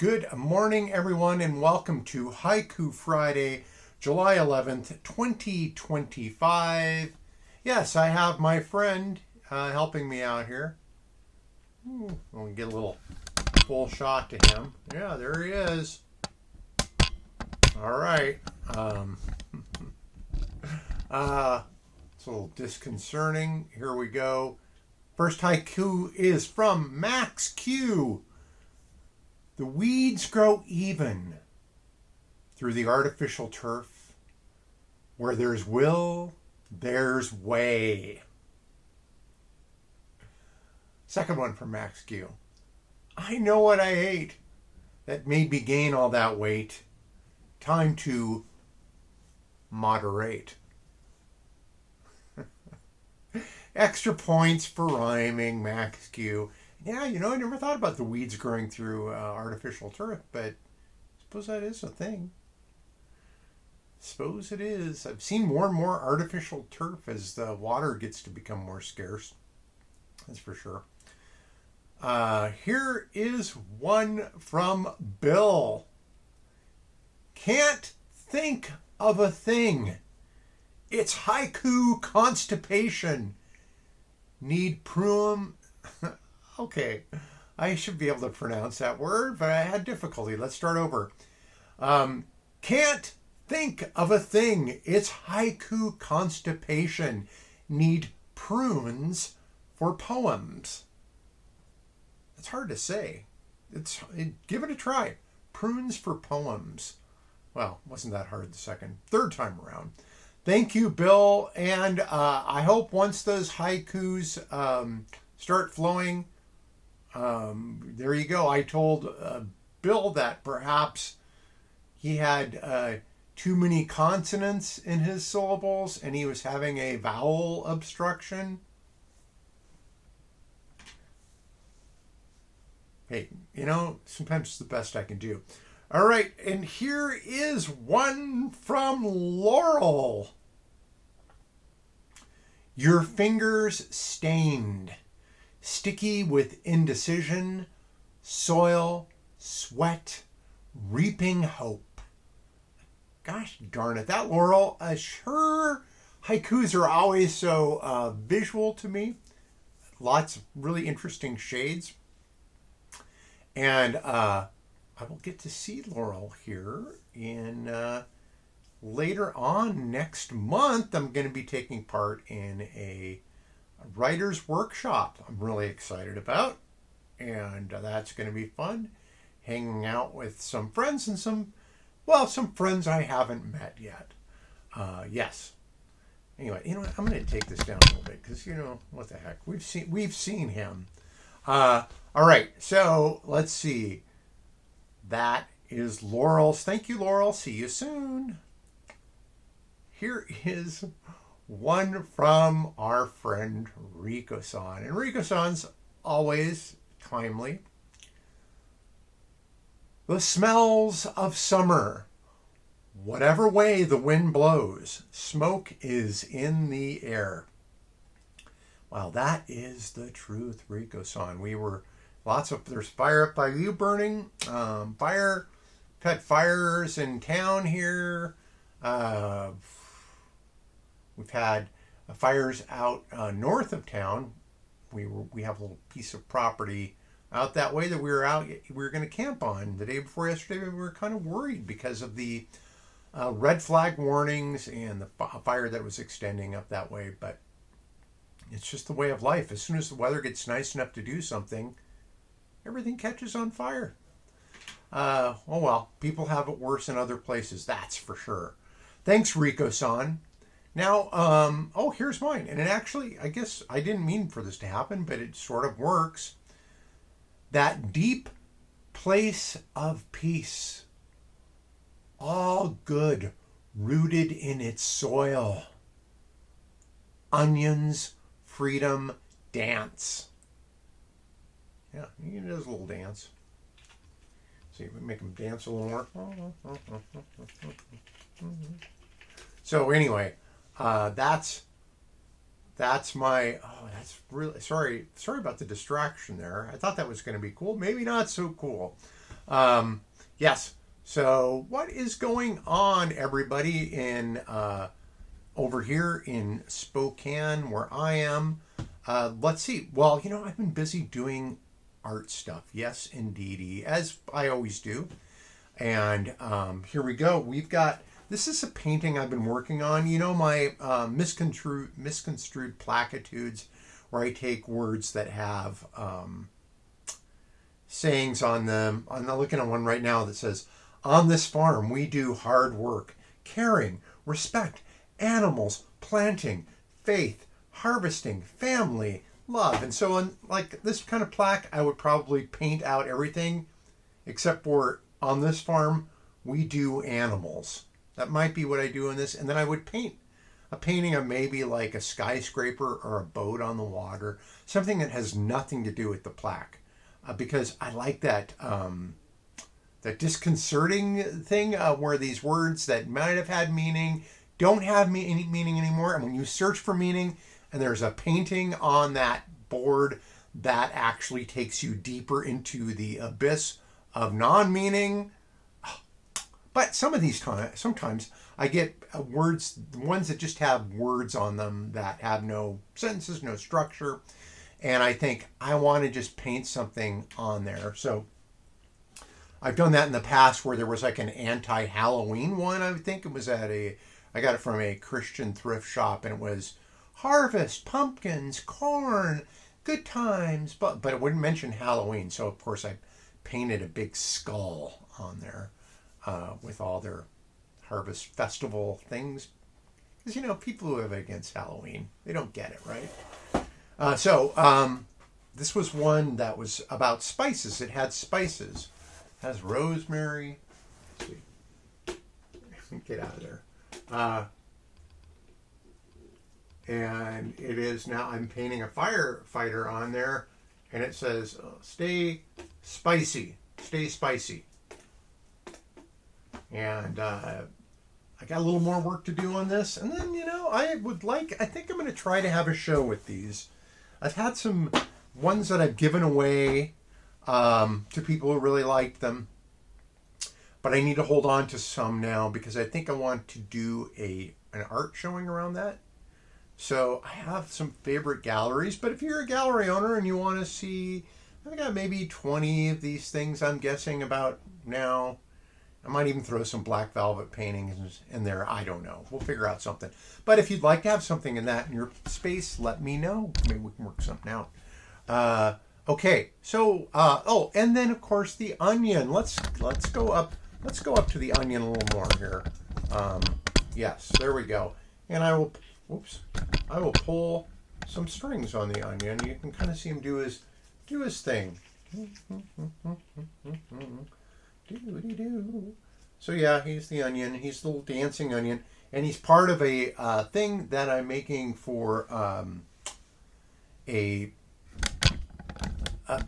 Good morning, everyone, and welcome to Haiku Friday, July 11th, 2025. Yes, I have my friend helping me out here. We'll get a little full shot to him. Yeah, there he is. All right. It's a little disconcerting. Here we go. First haiku is from Max Q. The weeds grow even through the artificial turf. Where there's will, there's way. Second one from Max Q. I know what I ate that made me gain all that weight. Time to moderate. Extra points for rhyming, Max Q. Yeah, I never thought about the weeds growing through artificial turf, but I suppose that is a thing. Suppose it is. I've seen more and more artificial turf as the water gets to become more scarce. That's for sure. Here is one from Bill. Can't think of a thing. It's haiku constipation. Need pruum. Okay, I should be able to pronounce that word, but I had difficulty. Let's start over. Can't think of a thing. It's haiku constipation. Need prunes for poems. It's hard to say. Give it a try. Prunes for poems. Well, wasn't that hard the third time around. Thank you, Bill. And I hope once those haikus start flowing, there you go. I told Bill that perhaps he had too many consonants in his syllables and he was having a vowel obstruction. Hey, sometimes it's the best I can do. All right, and here is one from Laurel. Your fingers stained, sticky with indecision, soil, sweat, reaping hope. Gosh darn it, that Laurel, sure, haikus are always so visual to me. Lots of really interesting shades. And I will get to see Laurel here in later on next month. I'm going to be taking part in a writer's workshop I'm really excited about. And that's going to be fun. Hanging out with some friends and some friends I haven't met yet. Yes. Anyway, I'm going to take this down a little bit because, what the heck? We've seen him. All right. So let's see. That is Laurel's. Thank you, Laurel. See you soon. Here is one from our friend Rico-san. And Rico-san's always timely. The smells of summer. Whatever way the wind blows, smoke is in the air. Well, that is the truth, Rico-san. There's fire up by you burning. We've had fires in town here. We've had fires out north of town. We have a little piece of property out that way that we were going to camp on the day before yesterday. We were kind of worried because of the red flag warnings and the fire that was extending up that way. But it's just the way of life. As soon as the weather gets nice enough to do something, everything catches on fire. Oh well, people have it worse in other places, that's for sure. Thanks, Rico-san. Now, here's mine. And it actually, I guess I didn't mean for this to happen, but it sort of works. That deep place of peace, all good, rooted in its soil. Onions, freedom, dance. Yeah, he does a little dance. See if we make him dance a little more. So anyway, that's my. Oh, that's really sorry about the distraction there. I thought that was going to be cool. Maybe not so cool. Yes. So what is going on, everybody, in over here in Spokane, where I am? Let's see. Well, I've been busy doing art stuff. Yes, indeedy, as I always do. And here we go. We've got this is a painting I've been working on. My misconstrued platitudes, where I take words that have sayings on them. I'm looking at one right now that says, "On this farm, we do hard work, caring, respect, animals, planting, faith, harvesting, family, love." And so on, like this kind of plaque, I would probably paint out everything except for "on this farm, we do animals." That might be what I do in this. And then I would paint a painting of maybe like a skyscraper or a boat on the water, something that has nothing to do with the plaque. Because I like that disconcerting thing where these words that might have had meaning don't have any meaning anymore. And when you search for meaning and there's a painting on that board, that actually takes you deeper into the abyss of non-meaning. But sometimes I get words, ones that just have words on them that have no sentences, no structure. And I think I want to just paint something on there. So I've done that in the past where there was like an anti-Halloween one. I think it was I got it from a Christian thrift shop, and it was harvest, pumpkins, corn, good times, but it wouldn't mention Halloween. So of course I painted a big skull on there with all their harvest festival things. Because people who have it against Halloween, they don't get it, right? This was one that was about spices. It had spices. It has rosemary. Let's see. Get out of there. And it is now, I'm painting a firefighter on there, and it says, "Stay spicy. Stay spicy." And I got a little more work to do on this. And then, I think I'm going to try to have a show with these. I've had some ones that I've given away to people who really liked them. But I need to hold on to some now because I think I want to do an art showing around that. So I have some favorite galleries. But if you're a gallery owner and you want to see, I've got maybe 20 of these things I'm guessing about now. I might even throw some black velvet paintings in there. I don't know. We'll figure out something. But if you'd like to have something in that in your space, let me know. Maybe we can work something out. Okay. So, and then of course the onion. Let's go up. Let's go up to the onion a little more here. Yes, there we go. And I will pull some strings on the onion. You can kind of see him do his thing. So yeah, he's the onion. He's the little dancing onion, and he's part of a thing that I'm making for a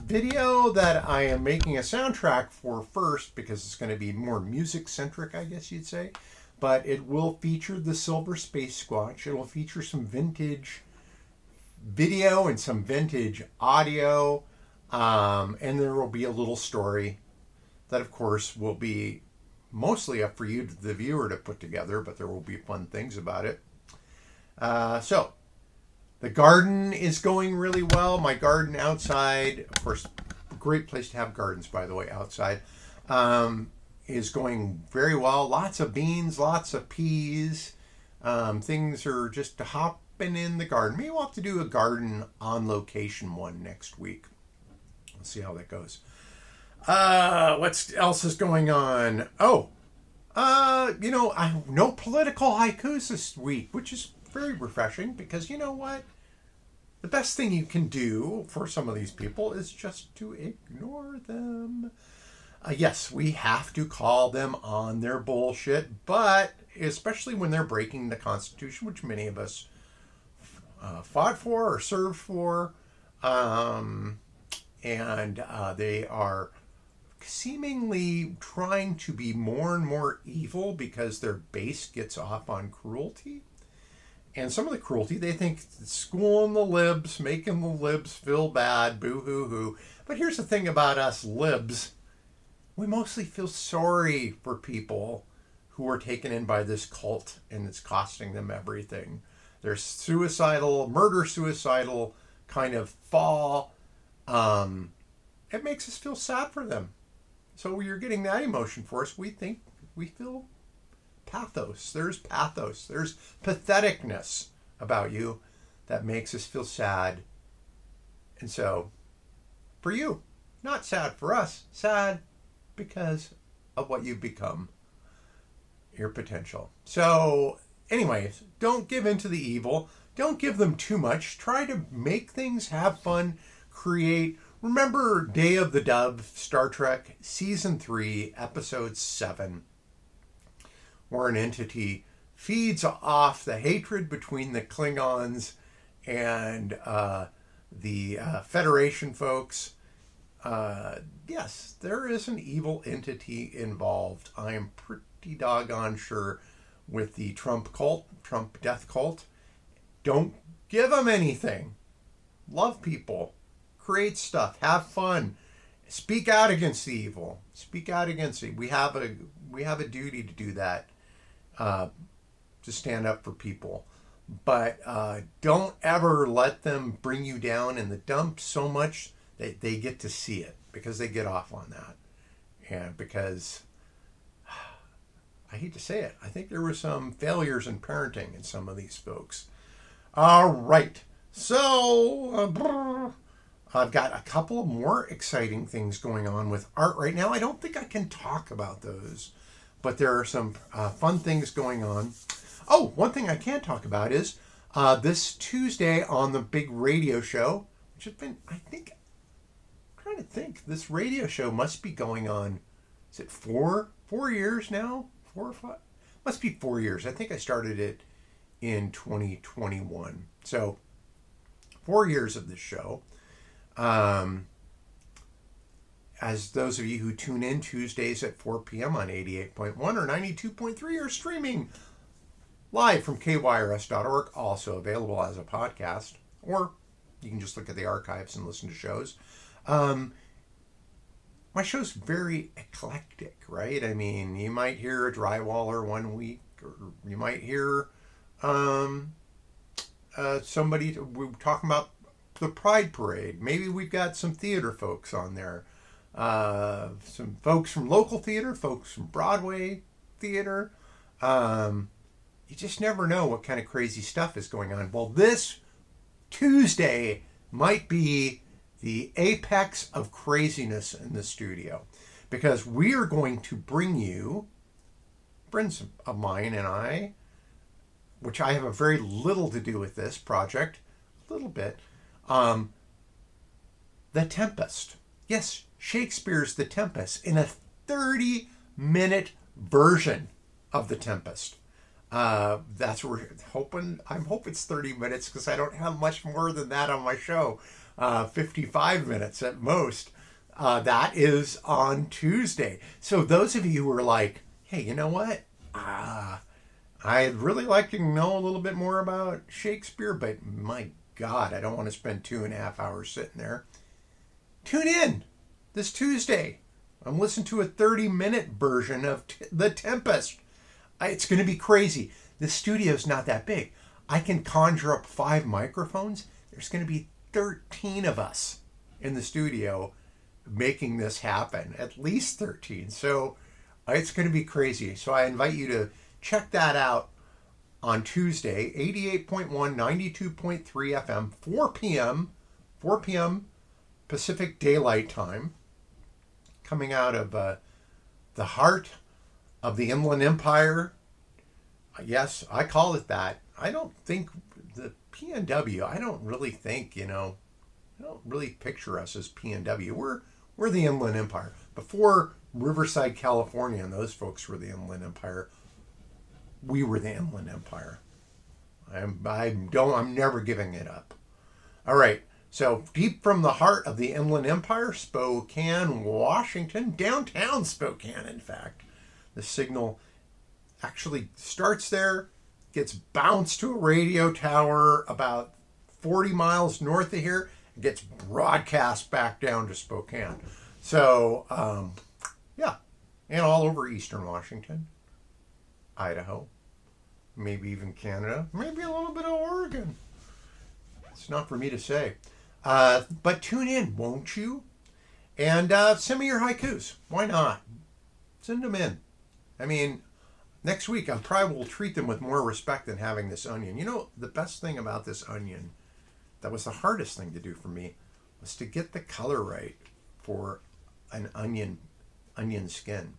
video that I am making a soundtrack for first, because it's going to be more music centric, I guess you'd say. But it will feature the Silver Space Squatch. It will feature some vintage video and some vintage audio, and there will be a little story that, of course, will be mostly up for you, the viewer, to put together, but there will be fun things about it. So, the garden is going really well. My garden outside, of course, a great place to have gardens, by the way, outside, is going very well. Lots of beans, lots of peas. Things are just hopping in the garden. Maybe we'll have to do a garden on location one next week. We'll see how that goes. What else is going on? No political haikus this week, which is very refreshing because you know what? The best thing you can do for some of these people is just to ignore them. Yes, we have to call them on their bullshit, but especially when they're breaking the Constitution, which many of us fought for or served for, and they are seemingly trying to be more and more evil because their base gets off on cruelty. And some of the cruelty, they think schooling the libs, making the libs feel bad, boo-hoo-hoo. But here's the thing about us libs. we mostly feel sorry for people who are taken in by this cult and it's costing them everything. They're suicidal, murder suicidal kind of fall. It makes us feel sad for them. So you're getting that emotion for us. We feel pathos. There's pathos. There's patheticness about you that makes us feel sad. And so, for you, not sad for us, sad because of what you've become, your potential. So, anyways, don't give in to the evil. Don't give them too much. Try to make things, have fun, create. Remember Day of the Dove, Star Trek, Season 3, Episode 7, where an entity feeds off the hatred between the Klingons and the Federation folks. Yes, there is an evil entity involved. I am pretty doggone sure with the Trump cult, Trump death cult. Don't give them anything. Love people. Create stuff. Have fun. Speak out against the evil. Speak out against it. We have a duty to do that. To stand up for people. But don't ever let them bring you down in the dumps so much that they get to see it, because they get off on that. And because, I hate to say it, I think there were some failures in parenting in some of these folks. All right. So, I've got a couple more exciting things going on with art right now. I don't think I can talk about those, but there are some fun things going on. Oh, one thing I can talk about is this Tuesday on the big radio show, which has been, I'm trying to think, this radio show must be going on, is it 4 years now? 4 or 5? Must be 4 years. I think I started it in 2021. So, 4 years of this show. As those of you who tune in Tuesdays at 4 p.m. on 88.1 or 92.3 are streaming live from kyrs.org, also available as a podcast, or you can just look at the archives and listen to shows. My show's very eclectic, right? I mean, you might hear a drywaller one week, or you might hear somebody we're talking about the Pride Parade. Maybe we've got some theater folks on there. Some folks from local theater, folks from Broadway theater. You just never know what kind of crazy stuff is going on. Well, this Tuesday might be the apex of craziness in the studio, because we are going to bring you, friends of mine and I, which I have a very little to do with this project, a little bit, The Tempest. Yes, Shakespeare's The Tempest in a 30-minute version of The Tempest. That's what we're hoping. I hope it's 30 minutes, because I don't have much more than that on my show. 55 minutes at most. That is on Tuesday. So those of you who are like, hey, you know what? I'd really like to know a little bit more about Shakespeare, but my God, I don't want to spend 2.5 hours sitting there. Tune in this Tuesday. I'm listening to a 30-minute version of The Tempest. It's going to be crazy. The studio's not that big. I can conjure up 5 microphones. There's going to be 13 of us in the studio making this happen. At least 13. So it's going to be crazy. So I invite you to check that out on Tuesday, 88.1, 92.3 FM, 4 p.m. Pacific Daylight Time, coming out of the heart of the Inland Empire. Yes, I call it that. I don't think the PNW, I don't really think, I don't really picture us as PNW. We're the Inland Empire. Before Riverside, California, and those folks were the Inland Empire, we were the Inland Empire. I'm never giving it up. All right. So deep from the heart of the Inland Empire, Spokane, Washington, downtown Spokane, in fact. The signal actually starts there, gets bounced to a radio tower about 40 miles north of here, and gets broadcast back down to Spokane. So Yeah. And all over eastern Washington, Idaho, maybe even Canada, maybe a little bit of Oregon. It's not for me to say. But tune in, won't you? And send me your haikus. Why not? Send them in. I mean, next week I probably will treat them with more respect than having this onion. You know, the best thing about this onion, that was the hardest thing to do for me, was to get the color right for an onion skin.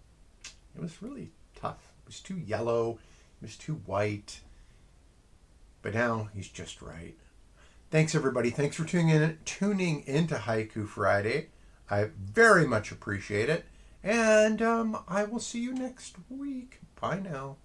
It was really tough. It was too yellow. It was too white. But now he's just right. Thanks, everybody. Thanks for tuning into Haiku Friday. I very much appreciate it. And I will see you next week. Bye now.